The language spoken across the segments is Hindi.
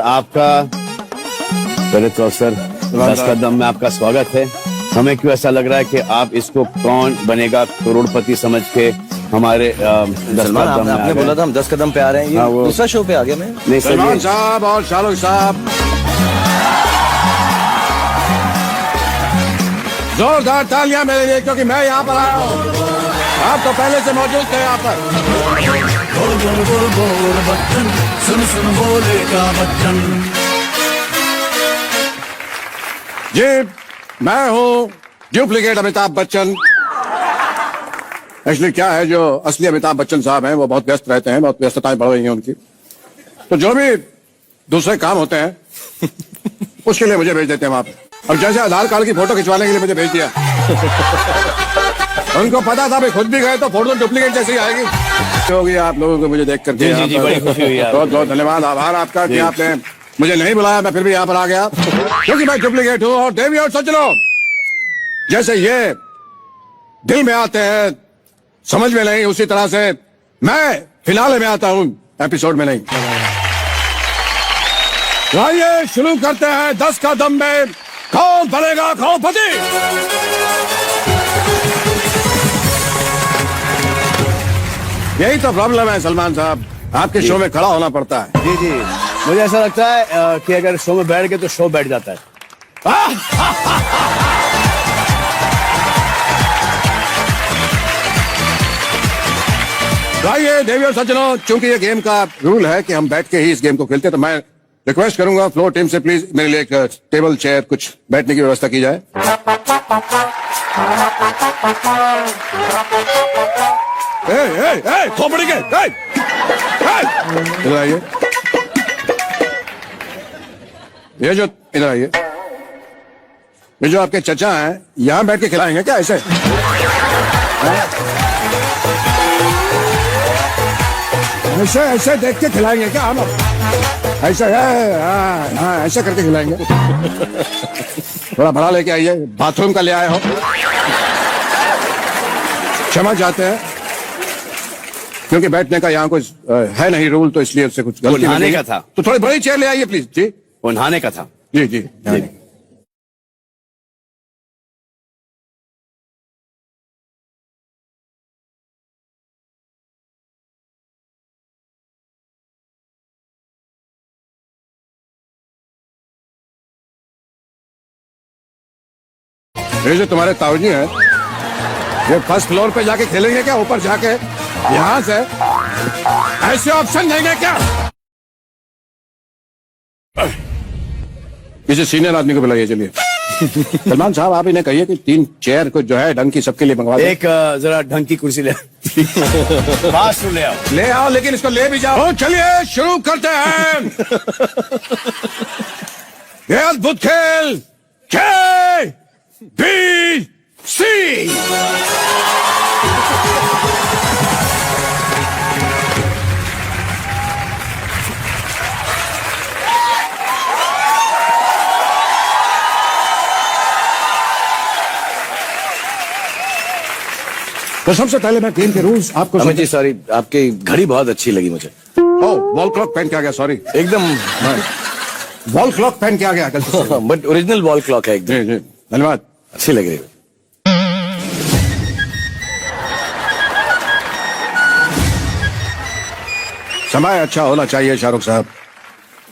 आपका पहले तो सर 10 कदम में आपका स्वागत है। हमें क्यों ऐसा लग रहा है कि आप इसको कौन बनेगा करोड़पति समझ के हमारे 10 कदम में आपने बोला था हम 10 कदम पे आ रहे हैं, ये दूसरा शो पे आ गया मैं। नहीं सलमान साहब और शाहरुख साहब, जोरदार तालियां मेरे लिए, क्योंकि मैं यहाँ पर आया हूँ। आप तो पहले से मौजूद थे यहाँ पर। बोल बोल बोल बोल बच्चन, सुन सुन बोलेगा बच्चन। जी, मैं हूँ डुप्लीकेट अमिताभ बच्चन। एक्चुअली क्या है, जो असली अमिताभ बच्चन साहब हैं वो बहुत व्यस्त रहते हैं, बहुत व्यस्तताएं बढ़ रही हैं उनकी, तो जो भी दूसरे काम होते हैं उसके लिए मुझे भेज देते हैं वहां पे। अब जैसे आधार कार्ड की फोटो खिंचवाने के लिए मुझे भेज दिया। उनको पता था भाई खुद भी गए तो फोटो डुप्लीकेट जैसी आएगी। होगी आप लोगों को मुझे देख कर जी जी जी, बड़ी खुशी हुई यार। बहुत बहुत धन्यवाद, आभार आपका कि आपने मुझे नहीं बुलाया, मैं फिर भी यहाँ पर आ गया, क्योंकि मैं डुप्लीकेट हूँ। और देवी और सज्जनों, जैसे ये दिल में आते हैं समझ में नहीं, उसी तरह से मैं फिनाले में आता हूँ, एपिसोड में नहीं। आइए शुरू करते हैं 10 कदम में कौन बनेगा करोड़पति। यही तो प्रॉब्लम है सलमान साहब, आपके शो में खड़ा होना पड़ता है। जी जी, मुझे ऐसा लगता है कि अगर शो में बैठ गए तो शो बैठ जाता है। आइए देवी और सज्जनों, चूंकि ये गेम का रूल है कि हम बैठ के ही इस गेम को खेलते हैं, तो मैं रिक्वेस्ट करूंगा फ्लोर टीम से प्लीज मेरे लिए एक टेबल चेयर कुछ बैठने की व्यवस्था की जाए। खोपड़ी के इधर आइए, ये जो इधर आइए, ये जो आपके चचा हैं यहाँ बैठ के खिलाएंगे क्या ऐसे? ऐसे ऐसे देख के खिलाएंगे क्या हम? ऐसे है, ऐसे करके खिलाएंगे। थोड़ा बड़ा लेके आइए, बाथरूम का ले आए हो। क्षमा चाहते हैं, क्योंकि बैठने का यहाँ कुछ है नहीं रूल, तो इसलिए उससे कुछ गलती नहाने का था, तो थोड़ी बड़ी चेयर ले आइए प्लीज। जी, वो नहाने का था। जी जी, जी। ये जो तुम्हारे ताऊजी हैं, ये फर्स्ट फ्लोर पे जाके खेलेंगे क्या? ऊपर जाके यहाँ से ऐसे ऑप्शन देंगे क्या? किसी सीनियर आदमी को बुलाइए, चलिए। सलमान साहब, आप इन्हें कहिए कि 3 चेयर को जो है ढंग की सबके लिए मंगवा दो। एक जरा ढंग की कुर्सी ले पास ले आओ, लेकिन इसको ले भी जाओ। चलिए शुरू करते हैं ये अद्भुत खेल KBC। तो सबसे पहले मैं गेम के रूल्स आपको अमित जी सॉरी, आपकी घड़ी बहुत अच्छी लगी मुझे। वॉल क्लॉक पहन के आ गया, सॉरी। एकदम वॉल क्लॉक पहन के आ गया गलती से। बट ओरिजिनल वॉल क्लॉक है एकदम। जी जी, धन्यवाद, अच्छी लग रही है। समय अच्छा होना चाहिए शाहरुख साहब।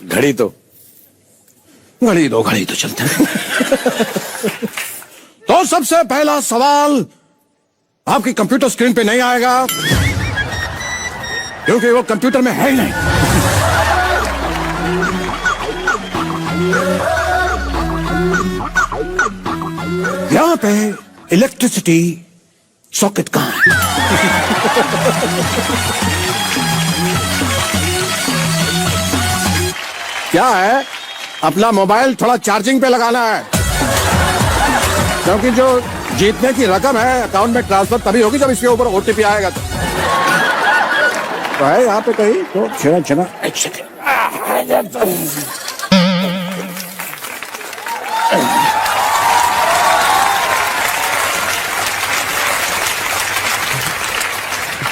घड़ी तो चलते हैं। तो सबसे पहला सवाल आपकी कंप्यूटर स्क्रीन पे नहीं आएगा, क्योंकि वो कंप्यूटर में है ही नहीं। यहां पे इलेक्ट्रिसिटी सॉकेट कहां है? क्या है, अपना मोबाइल थोड़ा चार्जिंग पे लगाना है, क्योंकि जो जीतने की रकम है अकाउंट में ट्रांसफर तभी होगी जब इसके ऊपर OTP आएगा। तो है यहाँ पे कहीं तो छेना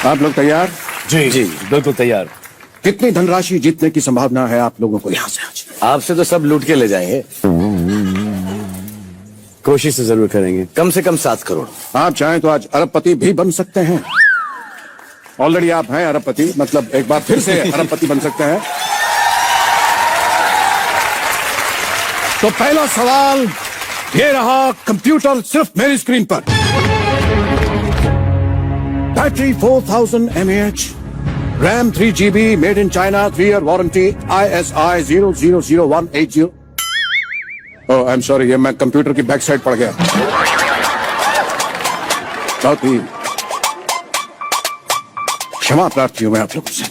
आप लोग तैयार? जी जी, बिल्कुल तैयार। कितनी धनराशि जीतने की संभावना है आप लोगों को यहाँ से आज? आपसे तो सब लूट के ले जाएंगे। कोशिश तो जरूर करेंगे। कम से कम 7 करोड़। आप चाहें तो आज अरबपति भी बन सकते हैं। ऑलरेडी आप हैं अरबपति, मतलब एक बार फिर से अरबपति बन सकते हैं। तो पहला सवाल ये रहा, कंप्यूटर सिर्फ मेरी स्क्रीन पर। Battery 4000 mAh, RAM 3 GB, made in China, 3 year warranty, ISI 000180। Oh I am sorry, ये मैं कंप्यूटर की बैक साइड पड़ गया। बहुत ही क्षमा प्रार्थी हूं मैं आप लोगों से।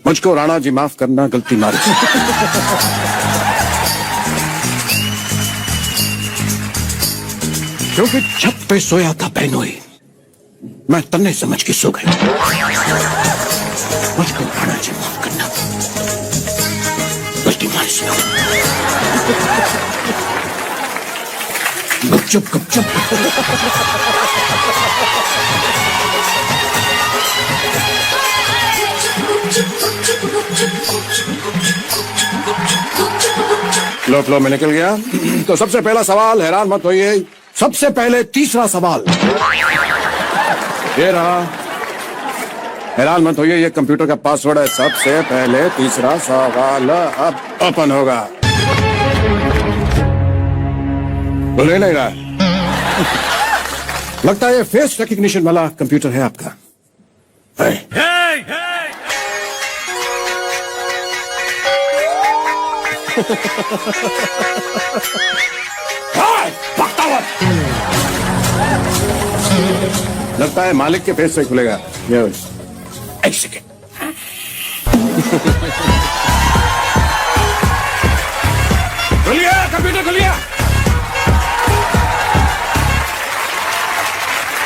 मुझको राणा जी माफ करना, गलती मारी। क्योंकि छत पे सोया था बहनोई, मैं तन्ने समझ के सो गया। मुझको राणा जी माफ करना, गलती मारी से। गुपचुप गुपचुप। लो फ्लो में निकल गया। तो सबसे पहला सवाल, हैरान मत होइए, सबसे पहले तीसरा सवाल ये रहा। हैरान मत होइए, ये कंप्यूटर का पासवर्ड है। सबसे पहले तीसरा सवाल अब ओपन होगा। बोले नहीं रहा, लगता है ये फेस रिकग्निशन वाला कंप्यूटर है आपका। लगता है मालिक के फेस से खुलेगा। एक सेकेंड। खुलिए कंप्यूटर, खुलिए।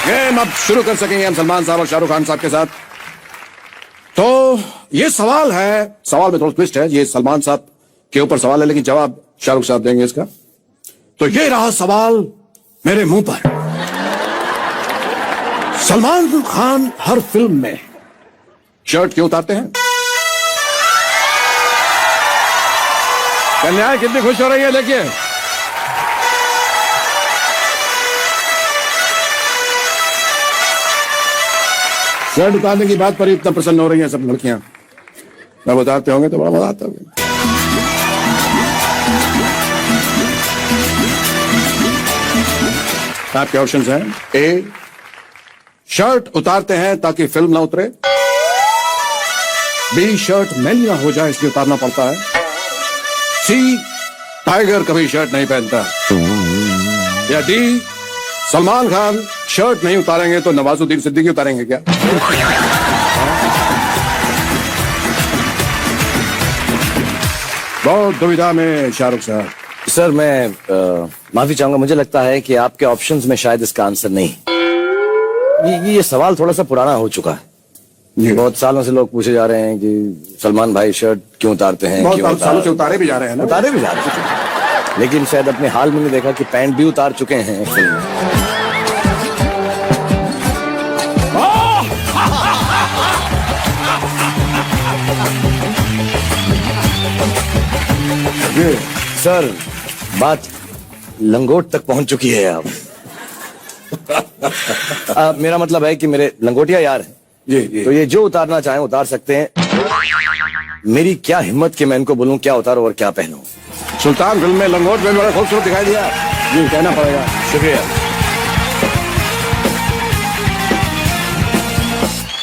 गेम अब शुरू कर सकेंगे हम सलमान साहब और शाहरुख खान साहब के साथ। तो ये सवाल है, सवाल में थोड़ा ट्विस्ट है। ये सलमान साहब के ऊपर सवाल है, लेकिन जवाब शाहरुख साहब देंगे इसका। तो ये रहा सवाल मेरे मुंह पर। सलमान खान हर फिल्म में शर्ट क्यों उतारते हैं? कन्याएं कितनी खुश हो रही है, देखिए। शर्ट उतारने की बात पर इतना प्रसन्न हो रही हैं सब लड़कियां। जब उतारते होंगे तो बड़ा मजा आता होगा। आपके ऑप्शंस हैं। ए, शर्ट उतारते हैं ताकि फिल्म ना उतरे। बी, शर्ट मैली ना हो जाए इसलिए उतारना पड़ता है। सी, टाइगर कभी शर्ट नहीं पहनता। या डी, सलमान खान शर्ट नहीं उतारेंगे तो नवाजुद्दीन सिद्दीकी उतारेंगे क्या? बहुत दुविधा में शाहरुख साहब। सर मैं माफी चाहूंगा, मुझे लगता है कि आपके ऑप्शंस में शायद इसका आंसर नहीं। ये सवाल थोड़ा सा पुराना हो चुका है। बहुत सालों से लोग पूछे जा रहे हैं कि सलमान भाई शर्ट क्यों उतारते हैं, बहुत सालों से उतारे भी जा रहे हैं ना। उतारे भी जा रहे हैं, लेकिन शायद अपने हाल में देखा कि पैंट भी उतार चुके हैं फिल्म में। सर बात लंगोट तक पहुंच चुकी है अब। मेरा मतलब है कि मेरे लंगोटिया यार हैं जी। तो ये जो उतारना चाहें उतार सकते हैं। मेरी क्या हिम्मत कि मैं इनको बोलूं क्या उतारो और क्या पहनूं। सुल्तान फिल्म में लंगोट में बड़ा खूबसूरत दिखाई दिया जी, कहना पड़ेगा। शुक्रिया।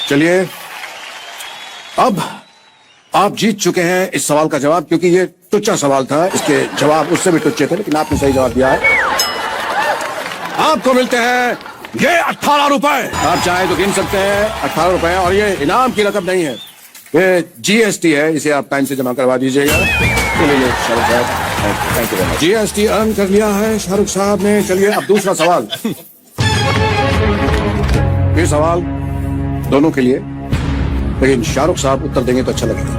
चलिए, अब आप जीत चुके हैं इस सवाल का जवाब, क्योंकि ये टुच्चा सवाल था। इसके जवाब उससे भी टुच्चे थे, लेकिन आपने सही जवाब दिया है। आपको मिलते हैं ये 18 रुपए। आप चाहे तो गिन सकते हैं 18 रुपए, और ये इनाम की रकम नहीं है, ये GST है। इसे आप टाइम से जमा करवा दीजिएगा। चलिए शाहरुख साहब, थैंक यू। GST अर्न कर लिया है शाहरुख साहब ने। चलिए अब दूसरा सवाल। ये सवाल दोनों के लिए, लेकिन शाहरुख साहब उत्तर देंगे तो अच्छा लगेगा।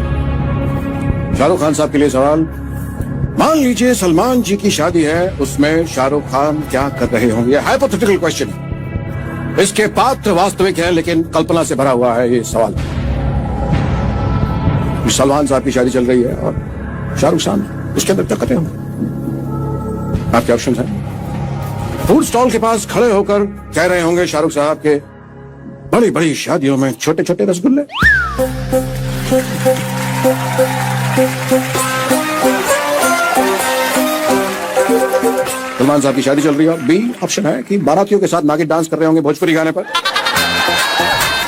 शाहरुख खान साहब के लिए सवाल। मान लीजिए सलमान जी की शादी है, उसमें शाहरुख खान क्या कर रहे होंगे? Hypothetical question. इसके पात्र वास्तविक हैं, लेकिन कल्पना से भरा हुआ है ये सवाल। सलमान साहब की शादी चल रही है और शाहरुख खान उसके अंदर टक्कर होंगे। आपके ऑप्शन हैं। फूड स्टॉल के पास खड़े होकर कह रहे होंगे शाहरुख साहब के बड़ी बड़ी शादियों में छोटे छोटे रसगुल्ले। सलमान साहब की शादी चल रही है। बी ऑप्शन है कि बारातियों के साथ नागिन डांस कर रहे होंगे भोजपुरी गाने पर।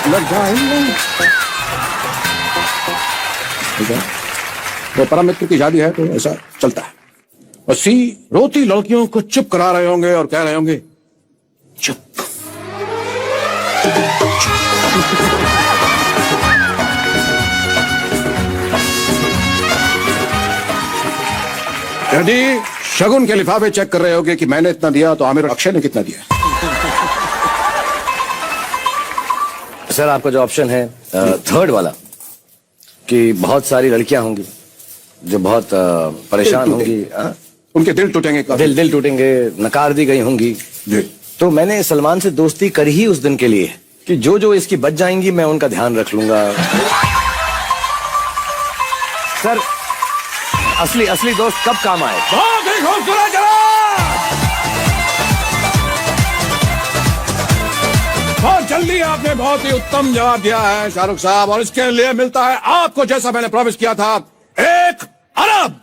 लग जाएंगे। ठीक है, तो परम मित्र की शादी है तो ऐसा चलता है। और सी, रोती लड़कियों को चुप करा रहे होंगे और कह रहे होंगे चुप। यदि शगुन के लिफाफे चेक कर रहे होगे कि मैंने इतना दिया तो आमिर और अक्षय ने कितना दिया। सर आपका जो ऑप्शन है थर्ड वाला कि बहुत सारी लड़कियां होंगी जो बहुत परेशान होंगी, उनके दिल टूटेंगे। दिल टूटेंगे, नकार दी गई होंगी। तो मैंने सलमान से दोस्ती करी ही उस दिन के लिए कि जो जो इसकी बच जाएंगी मैं उनका ध्यान रख लूंगा। सर असली दोस्त कब काम आए? बहुत ही खूबसूरत जवाब। बहुत जल्दी आपने बहुत ही उत्तम जवाब दिया है शाहरुख साहब, और इसके लिए मिलता है आपको, जैसा मैंने प्रॉमिस किया था, 1 अरब।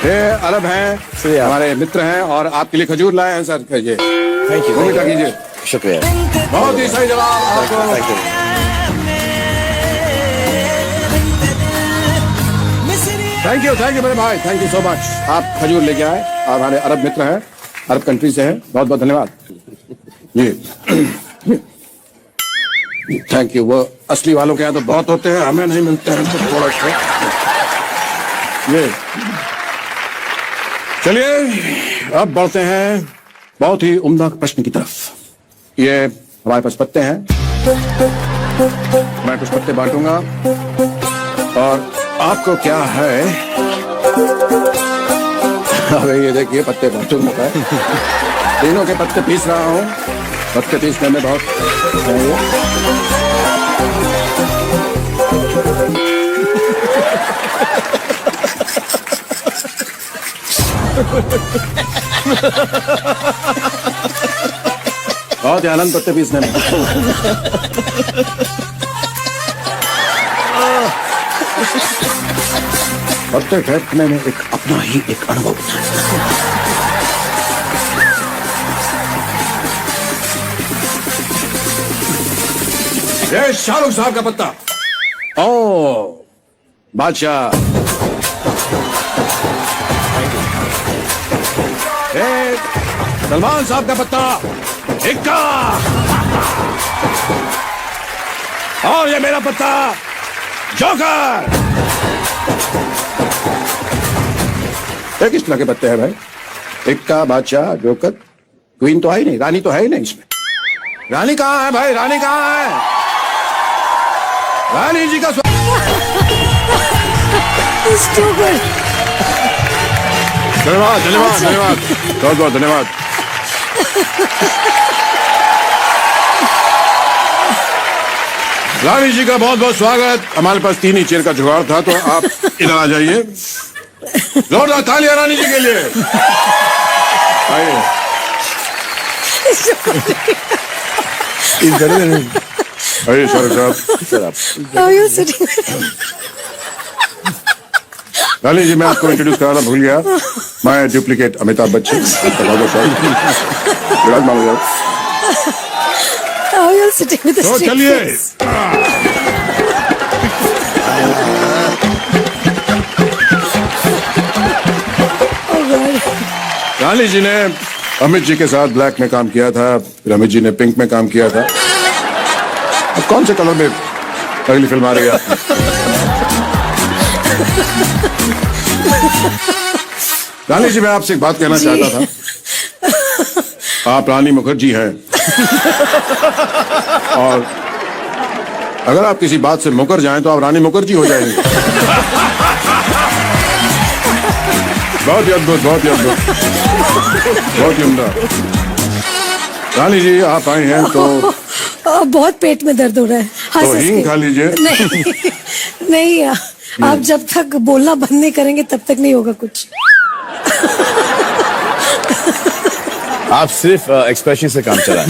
ये अरब हैं, हमारे मित्र हैं और आपके लिए खजूर लाए हैं सर। कहिए थैंक यू, मीठा कीजिए। शुक्रिया। बहुत ही सही जवाब आपको। थैंक यू मेरे भाई, थैंक यू सो मच। आप खजूर लेके आए और हमारे अरब मित्र हैं, अरब कंट्री से हैं। बहुत बहुत धन्यवाद जी। Thank you. वो असली वालों के यहाँ तो बहुत होते हैं, हमें नहीं मिलते हैं तो थोड़ा सा। ये चलिए अब बढ़ते हैं बहुत ही उम्दा प्रश्न की तरफ। ये हमारे पास पत्ते हैं, मैं कुछ पत्ते बांटूंगा और आपको क्या है, अरे ये देखिए पत्ते बांटूंगा। तीनों के पत्ते पीस रहा हूं, पत्ते पीसने में बहुत बहुत ही आनंद पत्ते पीसने में। पत्ते फेंकने में एक अपना ही एक अनुभव है। ये शाहरुख साहब का पत्ता। ओ बादशाह। सलमान साहब का पत्ता, इक्का। और ये मेरा पत्ता, जोकर। ये किस तरह के पत्ते हैं भाई? इक्का, बादशाह, जोकर। क्वीन तो है ही नहीं, रानी तो है ही नहीं इसमें। रानी कहाँ है भाई? रानी कहाँ है? रानी जी का धन्यवाद धन्यवाद धन्यवाद, बहुत बहुत धन्यवाद। रानी जी का बहुत बहुत स्वागत। हमारे पास 3 ही चेयर का जुगाड़ था तो आप इधर आ जाइए। जोरदार तालियां रानी जी के लिए। आइए। आइए शाहरुख साहब। रानी जी मैं आपको इंट्रोड्यूस कराना भूल गया, मैं डुप्लीकेट अमिताभ बच्चन। तो चलिए रानी जी ने अमित जी के साथ ब्लैक में काम किया था, फिर अमित जी ने पिंक में काम किया था। अब कौन से कलर में अगली फिल्म आ रही है? रानी जी मैं आपसे एक बात कहना चाहता था। आप रानी मुखर्जी हैं और अगर आप किसी बात से मुकर जाएं तो आप रानी मुखर्जी हो जाएंगे। बहुत ही अद्भुत, बहुत ही अद्भुत, बहुत ही उम्दा। रानी जी आप आई हैं तो बहुत पेट में दर्द हो रहा है। तो हंस हींग के। खा लीजिए। नहीं नहीं, आप जब तक बोलना बंद नहीं करेंगे तब तक नहीं होगा कुछ। आप सिर्फ एक्सप्रेशन से काम चलाएं।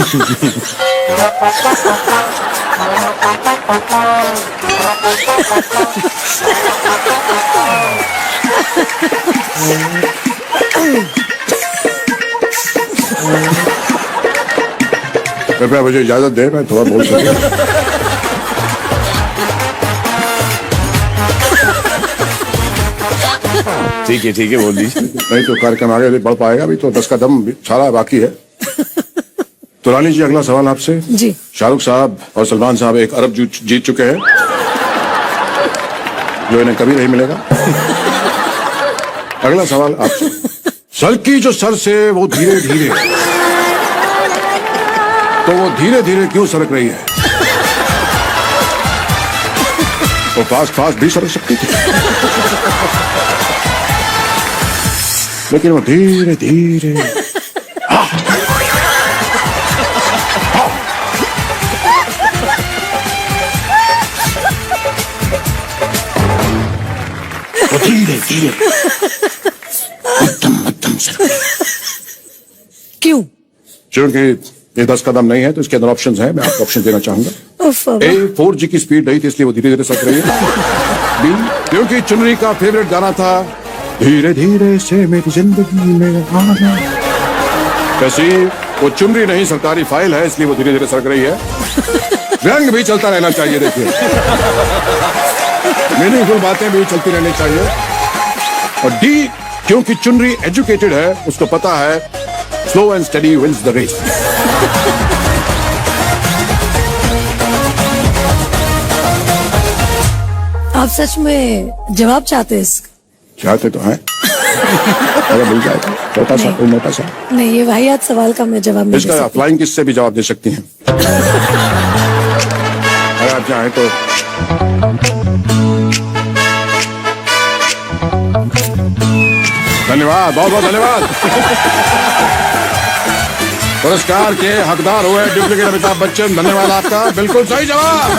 कृपया मुझे इजाजत दे, मैं थोड़ा बोल सकूं। ठीक है, बोल दीजिए। नहीं तो कार्यक्रम आगे बढ़ पाएगा, अभी तो 10 का दम सारा बाकी है। तो रानी जी अगला सवाल आपसे। जी। शाहरुख साहब और सलमान साहब 1 अरब जीत चुके हैं, जो इन्हें कभी नहीं मिलेगा। अगला सवाल आपसे। सर की जो सर से वो धीरे धीरे, तो वो धीरे धीरे क्यों सरक रही है? वो फास्ट फास्ट भी सरक सकती थी, लेकिन वो धीरे धीरे। वो धीरे धीरे मध्यम सरक। क्यों? क्योंकि ये 10 का दम नहीं है तो इसके अंदर ऑप्शंस हैं, मैं आपको ऑप्शन देना चाहूंगा। उफ, ए 4G की स्पीड नहीं थी इसलिए वो धीरे धीरे सरक रही है। बी क्योंकि चुनरी का फेवरेट गाना था धीरे धीरे से मेरी जिंदगी में आना। कैसी वो चुनरी नहीं सरकारी फाइल है इसलिए वो धीरे धीरे सरक रही है। व्यंग भी चलता रहना चाहिए, देखिए मीनिंगफुल बातें भी चलती रहनी चाहिए। और डी क्योंकि चुनरी एजुकेटेड है, उसको पता है slow and steady wins the race. आप सच में जवाब चाहते हैं इसका? चाहते तो हैं, अगर मिल जाए तो छोटा सा कोई मोटा सा। नहीं, ये वाहियात सवाल का मैं जवाब नहीं दे इसका सकती। फ्लाइंग किस से भी जवाब दे सकती हैं, अगर आप चाहें तो। धन्यवाद, बहुत बहुत धन्यवाद। पुरस्कार के हकदार हुए डुप्लीकेट अमिताभ बच्चन, धन्यवाद आपका। बिल्कुल सही जवाब।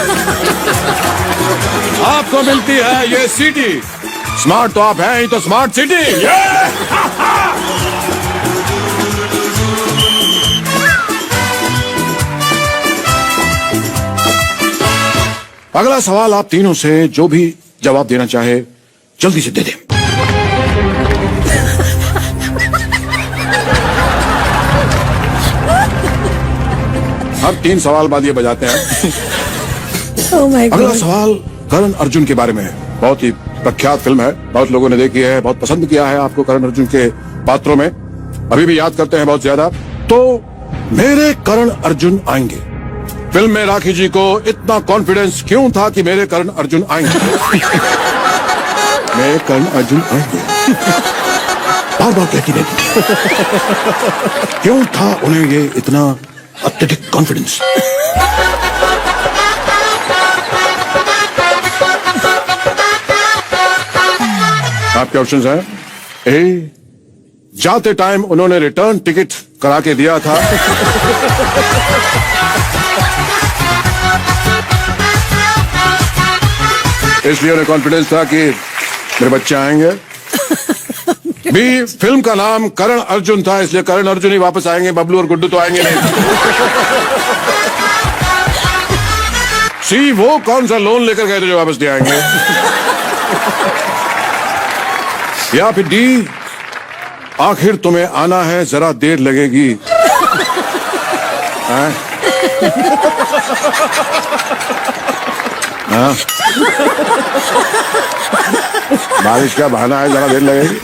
आपको मिलती है ये सीटी। स्मार्ट तो आप हैं ही, तो स्मार्ट सिटी। अगला सवाल आप तीनों से जो भी जवाब देना चाहे जल्दी से दे दें। हर 3 सवाल बाद ये बजाते हैं। Oh my अगला God। सवाल करण अर्जुन के बारे में है। बहुत ही प्रख्यात फिल्म है, बहुत लोगों ने देखी है, बहुत पसंद किया है आपको करण अर्जुन के पात्रों में, अभी भी याद करते हैं बहुत ज्यादा। तो मेरे करण अर्जुन आएंगे फिल्म में राखी जी को इतना कॉन्फिडेंस क्यों था कि मेरे करण अर्जुन आएंगे? मेरे करण अर्जुन आएंगे, बार बार कहती रहती, क्यों था उन्हें ये इतना अत्यधिक कॉन्फिडेंस? आपके ऑप्शंस हैं। ए जाते टाइम उन्होंने रिटर्न टिकट करा के दिया था। इसलिए उन्हें कॉन्फिडेंस था कि मेरे बच्चे आएंगे। बी फिल्म का नाम करण अर्जुन था इसलिए करण अर्जुन ही वापस आएंगे, बबलू और गुड्डू तो आएंगे नहीं। सी वो कौन सा लोन लेकर गए थे जो वापस नहीं आएंगे। या फिर डी आखिर तुम्हें आना है, जरा देर लगेगी। हाँ? हाँ? बारिश का बहाना है, जरा देर लगेगी।